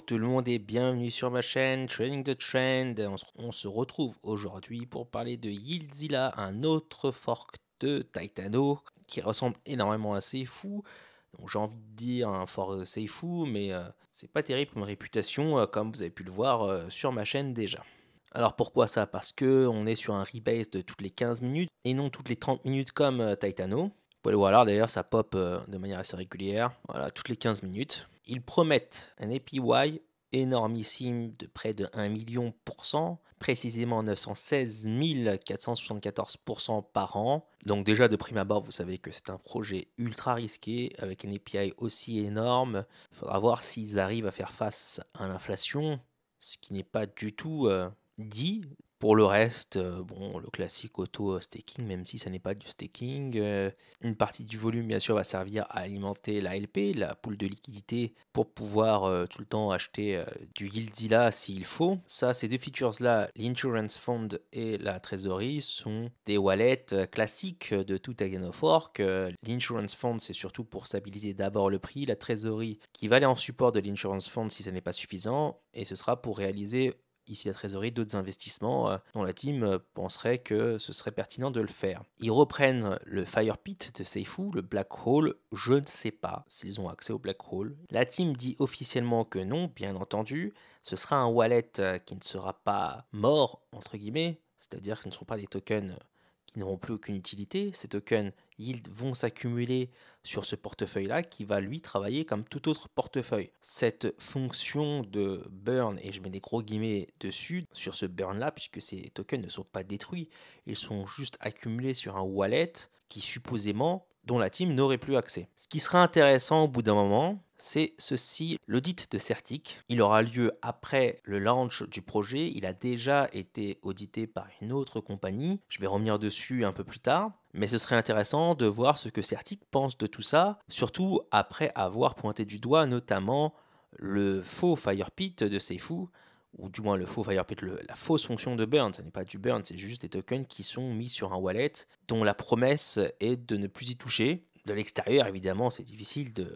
tout le monde et bienvenue sur ma chaîne Trading the Trend. On se retrouve aujourd'hui pour parler de Yieldzilla, un autre fork de Titano qui ressemble énormément à Seifu. Donc j'ai envie de dire un fork de Seifu, mais c'est pas terrible comme réputation, comme vous avez pu le voir sur ma chaîne déjà. Alors pourquoi ça? Parce que on est sur un rebase de toutes les 15 minutes et non toutes les 30 minutes comme Titano. Vous pouvez le voir là, d'ailleurs, ça pop de manière assez régulière. Voilà, toutes les 15 minutes. Ils promettent un APY énormissime de près de 1 million précisément 916 474% par an. Donc déjà de prime abord, vous savez que c'est un projet ultra risqué avec un API aussi énorme. Il faudra voir s'ils arrivent à faire face à l'inflation, ce qui n'est pas du tout dit. Pour le reste, bon, le classique auto-staking, même si ça n'est pas du staking. Une partie du volume, bien sûr, va servir à alimenter la LP, la pool de liquidité, pour pouvoir tout le temps acheter du Yieldzilla s'il faut. Ça, ces deux features-là, l'Insurance Fund et la trésorerie, sont des wallets classiques de tout Agano Fork. L'Insurance Fund, c'est surtout pour stabiliser d'abord le prix. La trésorerie, qui va aller en support de l'Insurance Fund si ça n'est pas suffisant. Et ce sera pour réaliser ici la trésorerie, d'autres investissements dont la team penserait que ce serait pertinent de le faire. Ils reprennent le Fire Pit de Seifu, le Black Hole, je ne sais pas s'ils ont accès au Black Hole. La team dit officiellement que non, bien entendu, ce sera un wallet qui ne sera pas mort, entre guillemets, c'est-à-dire que ce ne seront pas des tokens qui n'auront plus aucune utilité. Ces tokens yield vont s'accumuler sur ce portefeuille-là qui va lui travailler comme tout autre portefeuille. Cette fonction de burn, et je mets des gros guillemets dessus, sur ce burn-là, puisque ces tokens ne sont pas détruits, ils sont juste accumulés sur un wallet qui supposément dont la team n'aurait plus accès. Ce qui sera intéressant au bout d'un moment, c'est ceci, l'audit de Certic. Il aura lieu après le launch du projet. Il a déjà été audité par une autre compagnie. Je vais revenir dessus un peu plus tard. Mais ce serait intéressant de voir ce que Certic pense de tout ça, surtout après avoir pointé du doigt notamment le faux Firepit de Seifu, ou du moins le faux Firepit, la fausse fonction de burn. Ce n'est pas du burn, c'est juste des tokens qui sont mis sur un wallet dont la promesse est de ne plus y toucher. De l'extérieur, évidemment, c'est difficile de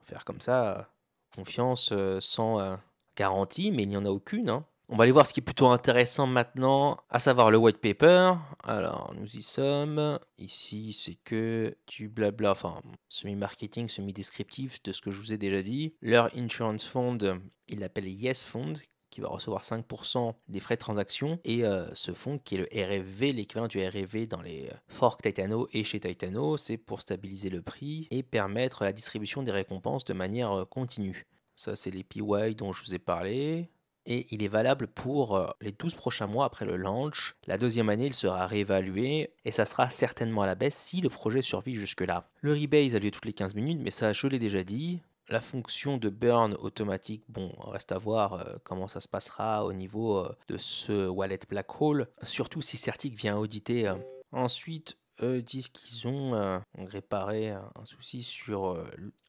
faire comme ça confiance sans garantie, mais il n'y en a aucune, hein. On va aller voir ce qui est plutôt intéressant maintenant, à savoir le white paper. Alors, nous y sommes. Ici, c'est que du blabla, enfin, semi-marketing, semi-descriptif de ce que je vous ai déjà dit. Leur insurance fund, il l'appelle Yes Fund, qui va recevoir 5% des frais de transaction. Et ce fonds, qui est le RFV, l'équivalent du RFV dans les forks Titano et chez Titano, c'est pour stabiliser le prix et permettre la distribution des récompenses de manière continue. Ça, c'est les PY dont je vous ai parlé. Et il est valable pour les 12 prochains mois après le launch. La deuxième année, il sera réévalué et ça sera certainement à la baisse si le projet survit jusque-là. Le rebase a lieu toutes les 15 minutes, mais ça, je l'ai déjà dit. La fonction de burn automatique, bon, reste à voir comment ça se passera au niveau de ce wallet Black Hole, surtout si Certic vient auditer. Ensuite, eux disent qu'ils ont réparé un souci sur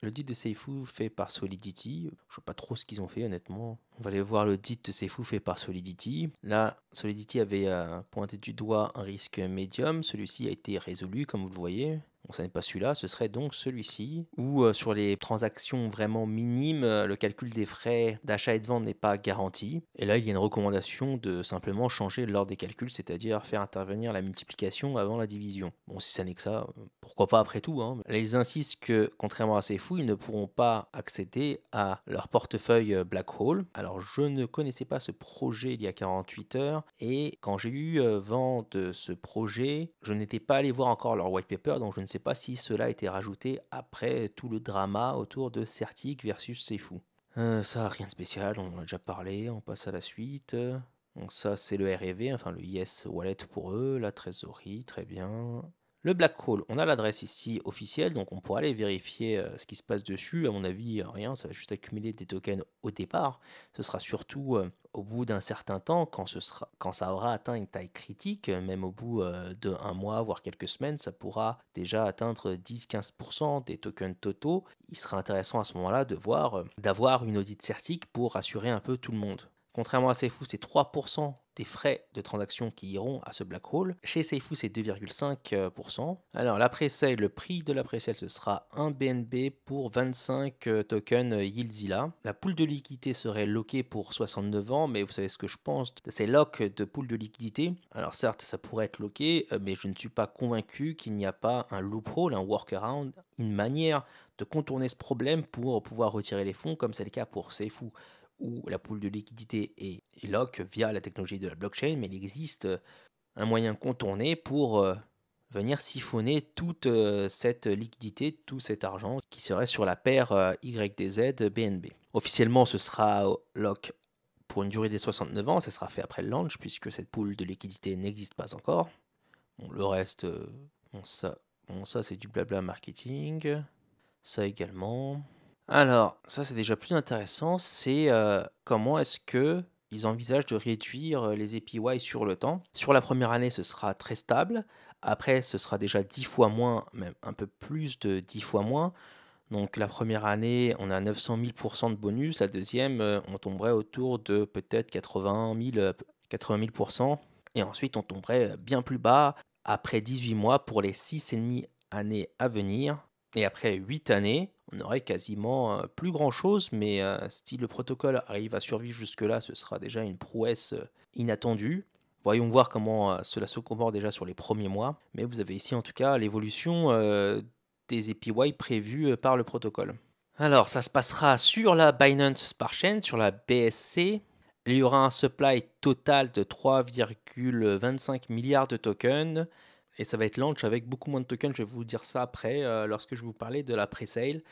le dit de Seifu fait par Solidity. Je ne sais pas trop ce qu'ils ont fait honnêtement. On va aller voir le dit de Seifu fait par Solidity. Là, Solidity avait pointé du doigt un risque médium. Celui-ci a été résolu comme vous le voyez. Bon, ça n'est pas celui-là, ce serait donc celui-ci, où sur les transactions vraiment minimes, le calcul des frais d'achat et de vente n'est pas garanti. Et là, il y a une recommandation de simplement changer l'ordre des calculs, c'est-à-dire faire intervenir la multiplication avant la division. Bon, si ça n'est que ça, pourquoi pas après tout, hein. Là, ils insistent que, contrairement à ces fous, ils ne pourront pas accéder à leur portefeuille Black Hole. Alors, je ne connaissais pas ce projet il y a 48 heures, et quand j'ai eu vent de ce projet, je n'étais pas allé voir encore leur white paper, donc je ne sais pas si cela a été rajouté après tout le drama autour de Certic versus Seifu. Ça, rien de spécial, on en a déjà parlé, on passe à la suite. Donc ça, c'est le REV, enfin le Yes Wallet pour eux, la trésorerie, très bien. Le Black Hole, on a l'adresse ici officielle, donc on pourra aller vérifier ce qui se passe dessus. À mon avis, rien, ça va juste accumuler des tokens au départ. Ce sera surtout au bout d'un certain temps, quand ça aura atteint une taille critique, même au bout de un mois, voire quelques semaines, ça pourra déjà atteindre 10-15% des tokens totaux. Il sera intéressant à ce moment-là de voir, d'avoir une audit certique pour rassurer un peu tout le monde. Contrairement à Safehouse, c'est 3% des frais de transaction qui iront à ce black hole. Chez Safehouse, c'est 2,5%. Alors, la pre-sale, le prix de la pre-sale, ce sera 1 BNB pour 25 tokens Yieldzilla. La pool de liquidité serait lockée pour 69 ans, mais vous savez ce que je pense de ces locks de pool de liquidité. Alors, certes, ça pourrait être locké, mais je ne suis pas convaincu qu'il n'y a pas un loophole, un workaround, une manière de contourner ce problème pour pouvoir retirer les fonds, comme c'est le cas pour Safehouse, où la pool de liquidité est lock via la technologie de la blockchain, mais il existe un moyen contourné pour venir siphonner toute cette liquidité, tout cet argent qui serait sur la paire YDZ BNB. Officiellement, ce sera lock pour une durée des 69 ans, ça sera fait après le launch, puisque cette pool de liquidité n'existe pas encore. Bon, le reste, ça c'est du blabla marketing, ça également. Alors, ça c'est déjà plus intéressant, c'est comment est-ce que ils envisagent de réduire les APY sur le temps. Sur la première année, ce sera très stable. Après, ce sera déjà 10 fois moins, même un peu plus de 10 fois moins. Donc la première année, on a 900 000% de bonus. La deuxième, on tomberait autour de peut-être 80 000%. Et ensuite, on tomberait bien plus bas après 18 mois pour les 6,5 années à venir. Et après 8 années, on aurait quasiment plus grand-chose, mais si le protocole arrive à survivre jusque-là, ce sera déjà une prouesse inattendue. Voyons voir comment cela se comporte déjà sur les premiers mois. Mais vous avez ici en tout cas l'évolution des APY prévus par le protocole. Alors, ça se passera sur la Binance Smart Chain, sur la BSC. Il y aura un supply total de 3,25 milliards de tokens. Et ça va être launch avec beaucoup moins de tokens. Je vais vous dire ça après, lorsque je vais vous parler de la pre-sale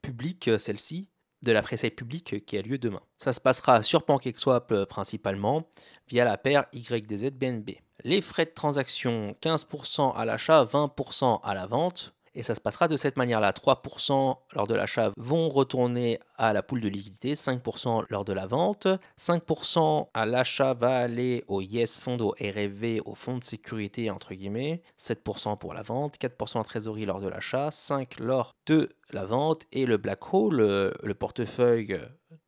publique, celle-ci, de la pre-sale publique qui a lieu demain. Ça se passera sur PancakeSwap principalement, via la paire YDZ-BNB. Les frais de transaction, 15% à l'achat, 20% à la vente. Et ça se passera de cette manière-là. 3% lors de l'achat vont retourner à la pool de liquidité, 5% lors de la vente. 5% à l'achat va aller au Yes Fund, au RFV, au fonds de sécurité, entre guillemets. 7% pour la vente, 4% en trésorerie lors de l'achat, 5% lors de la vente. Et le Black Hole, le portefeuille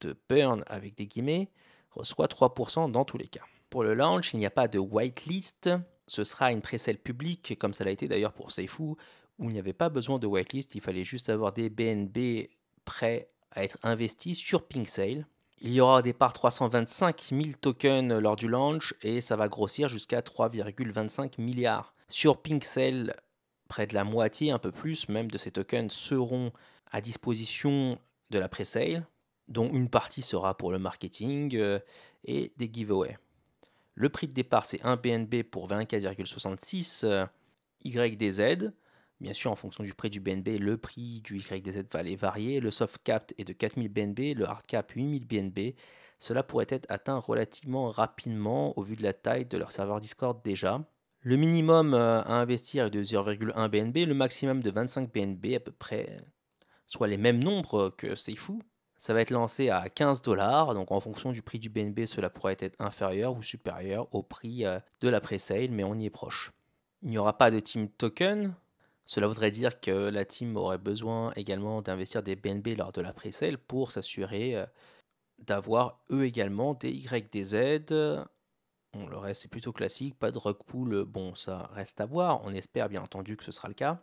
de Burn avec des guillemets, reçoit 3% dans tous les cas. Pour le launch, il n'y a pas de whitelist. Ce sera une pré-sale publique, comme ça l'a été d'ailleurs pour Safehouse, où il n'y avait pas besoin de whitelist, il fallait juste avoir des BNB prêts à être investis sur PinkSale. Il y aura au départ 325 000 tokens lors du launch et ça va grossir jusqu'à 3,25 milliards. Sur PinkSale, près de la moitié, un peu plus même de ces tokens seront à disposition de la pre-sale, dont une partie sera pour le marketing et des giveaways. Le prix de départ, c'est 1 BNB pour 24,66 YDZ. Bien sûr, en fonction du prix du BNB, le prix du YDZ va aller varier. Le soft cap est de 4000 BNB, le hard cap 8000 BNB. Cela pourrait être atteint relativement rapidement au vu de la taille de leur serveur Discord déjà. Le minimum à investir est de 0,1 BNB, le maximum de 25 BNB à peu près, soit les mêmes nombres que Safehouse. Ça va être lancé à 15 $, donc en fonction du prix du BNB, cela pourrait être inférieur ou supérieur au prix de la pre-sale, mais on y est proche. Il n'y aura pas de team token. Cela voudrait dire que la team aurait besoin également d'investir des BNB lors de la pre-sale pour s'assurer d'avoir eux également des YDZ. Bon, le reste c'est plutôt classique, pas de rug pool, bon ça reste à voir, on espère bien entendu que ce sera le cas.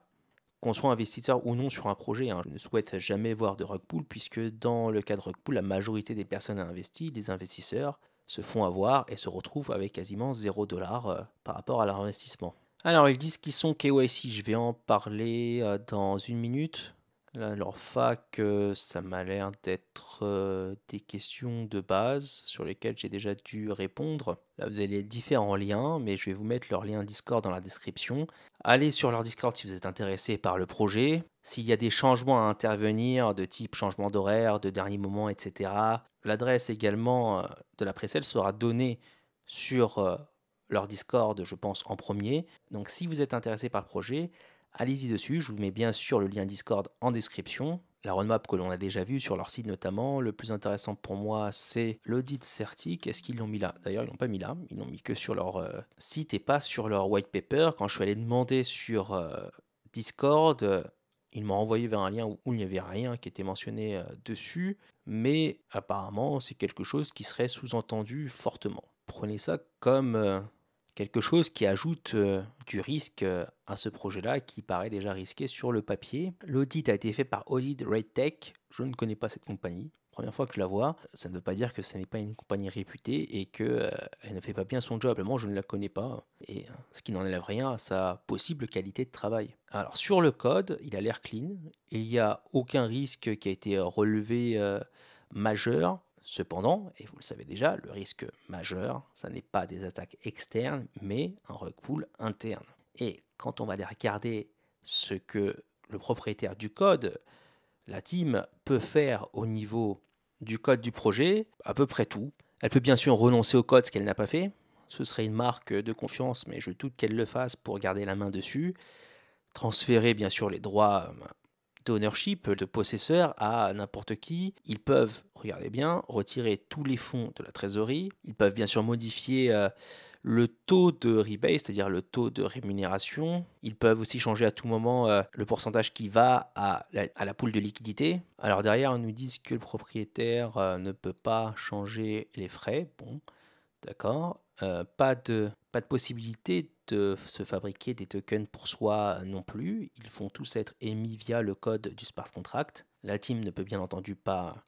Qu'on soit investisseur ou non sur un projet, je ne souhaite jamais voir de rug pool puisque dans le cas de rug pool, la majorité des personnes investies, les investisseurs, se font avoir et se retrouvent avec quasiment 0 $ par rapport à leur investissement. Alors, ils disent qu'ils sont KYC, je vais en parler dans une minute. Là, leur fac, ça m'a l'air d'être des questions de base sur lesquelles j'ai déjà dû répondre. Là, vous avez les différents liens, mais je vais vous mettre leur lien Discord dans la description. Allez sur leur Discord si vous êtes intéressé par le projet. S'il y a des changements à intervenir, de type changement d'horaire, de dernier moment, etc., l'adresse également de la pre-sale sera donnée sur leur Discord, je pense, en premier. Donc si vous êtes intéressé par le projet, allez-y dessus. Je vous mets bien sûr le lien Discord en description. La roadmap que l'on a déjà vue sur leur site notamment. Le plus intéressant pour moi, c'est l'audit certique. Est-ce qu'ils l'ont mis là? D'ailleurs, ils l'ont pas mis là. Ils l'ont mis que sur leur site et pas sur leur white paper. Quand je suis allé demander sur Discord, Il m'a envoyé vers un lien où il n'y avait rien qui était mentionné dessus, mais apparemment c'est quelque chose qui serait sous-entendu fortement. Prenez ça comme quelque chose qui ajoute du risque à ce projet-là qui paraît déjà risqué sur le papier. L'audit a été fait par Audit RateTech. Je ne connais pas cette compagnie. Première fois que je la vois, ça ne veut pas dire que ce n'est pas une compagnie réputée et qu'elle ne fait pas bien son job. Simplement, je ne la connais pas et ce qui n'enlève rien à sa possible qualité de travail. Alors sur le code, il a l'air clean. Il n'y a aucun risque qui a été relevé majeur. Cependant, et vous le savez déjà, le risque majeur, ça n'est pas des attaques externes, mais un rug pull interne. Et quand on va aller regarder ce que le propriétaire du code, la team, peut faire au niveau du code du projet, à peu près tout. Elle peut bien sûr renoncer au code, ce qu'elle n'a pas fait. Ce serait une marque de confiance, mais je doute qu'elle le fasse pour garder la main dessus. Transférer bien sûr les droits d'ownership, de possesseur à n'importe qui. Ils peuvent, regardez bien, retirer tous les fonds de la trésorerie. Ils peuvent bien sûr modifier le taux de rebate, c'est-à-dire le taux de rémunération. Ils peuvent aussi changer à tout moment le pourcentage qui va à la pool de liquidité. Alors derrière, on nous dit que le propriétaire ne peut pas changer les frais. Bon, d'accord. Pas de possibilité de se fabriquer des tokens pour soi non plus. Ils font tous être émis via le code du smart contract. La team ne peut bien entendu pas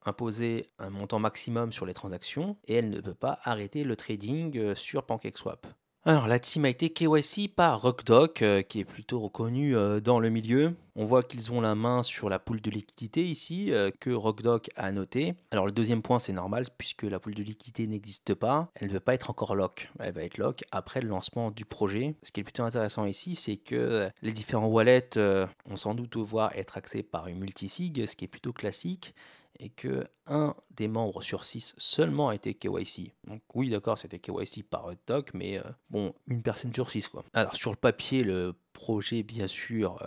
imposer un montant maximum sur les transactions et elle ne peut pas arrêter le trading sur PancakeSwap. Alors la team a été KYC par Rockdoc, qui est plutôt reconnu dans le milieu. On voit qu'ils ont la main sur la pool de liquidité ici, que Rockdoc a noté. Alors le deuxième point, c'est normal, puisque la pool de liquidité n'existe pas. Elle ne peut pas être encore lock. Elle va être lock après le lancement du projet. Ce qui est plutôt intéressant ici, c'est que les différents wallets ont sans doute devoir être accès par une multisig, ce qui est plutôt classique, et que un des membres sur 6 seulement a été KYC. Donc oui, d'accord, c'était KYC par Doc, mais bon, une personne sur 6 quoi. Alors sur le papier, le projet, bien sûr,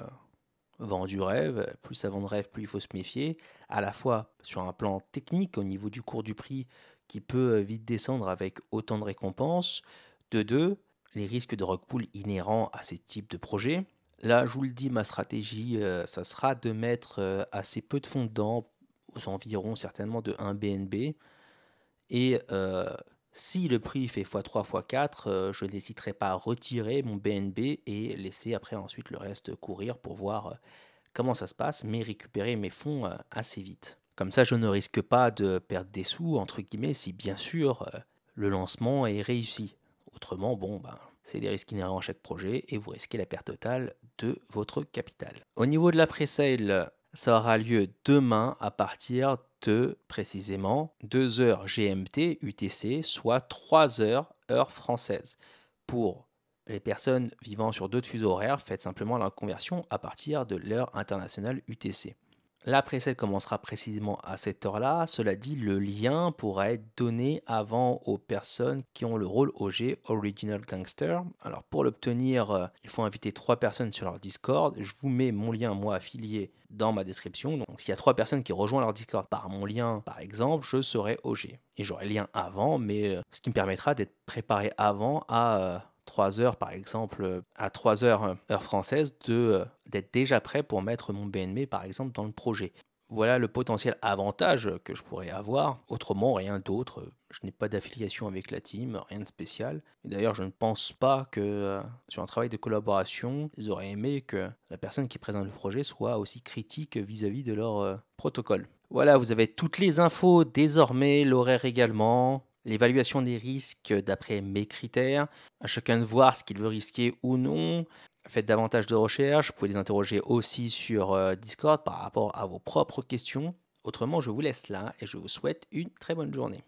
vend du rêve. Plus ça vend de rêve, plus il faut se méfier. À la fois sur un plan technique, au niveau du cours du prix, qui peut vite descendre avec autant de récompenses. De deux, les risques de rug pull inhérents à ces types de projets. Là, je vous le dis, ma stratégie, ça sera de mettre assez peu de fonds dedans, aux environs certainement de 1 BNB. Et si le prix fait x3, x4, je n'hésiterai pas à retirer mon BNB et laisser après ensuite le reste courir pour voir comment ça se passe, mais récupérer mes fonds assez vite. Comme ça, je ne risque pas de perdre des sous, entre guillemets, si bien sûr le lancement est réussi. Autrement, bon, c'est des risques inhérents à chaque projet et vous risquez la perte totale de votre capital. Au niveau de la pré-sale, ça aura lieu demain à partir de précisément 2h GMT UTC, soit 3h heure française. Pour les personnes vivant sur d'autres fuseaux horaires, faites simplement la conversion à partir de l'heure internationale UTC. La pré-sale commencera précisément à cette heure-là. Cela dit, le lien pourra être donné avant aux personnes qui ont le rôle OG, Original Gangster. Alors pour l'obtenir, il faut inviter 3 personnes sur leur Discord. Je vous mets mon lien, moi, affilié dans ma description. Donc s'il y a 3 personnes qui rejoignent leur Discord par mon lien, par exemple, je serai OG. Et j'aurai le lien avant, mais ce qui me permettra d'être préparé avant à 3 heures par exemple, à 3 heures heure française, d'être déjà prêt pour mettre mon BNB par exemple dans le projet. Voilà le potentiel avantage que je pourrais avoir. Autrement, rien d'autre. Je n'ai pas d'affiliation avec la team, rien de spécial. Et d'ailleurs, je ne pense pas que sur un travail de collaboration, ils auraient aimé que la personne qui présente le projet soit aussi critique vis-à-vis de leur protocole. Voilà, vous avez toutes les infos désormais, l'horaire également, l'évaluation des risques d'après mes critères. À chacun de voir ce qu'il veut risquer ou non. Faites davantage de recherches, vous pouvez les interroger aussi sur Discord par rapport à vos propres questions. Autrement, je vous laisse là et je vous souhaite une très bonne journée.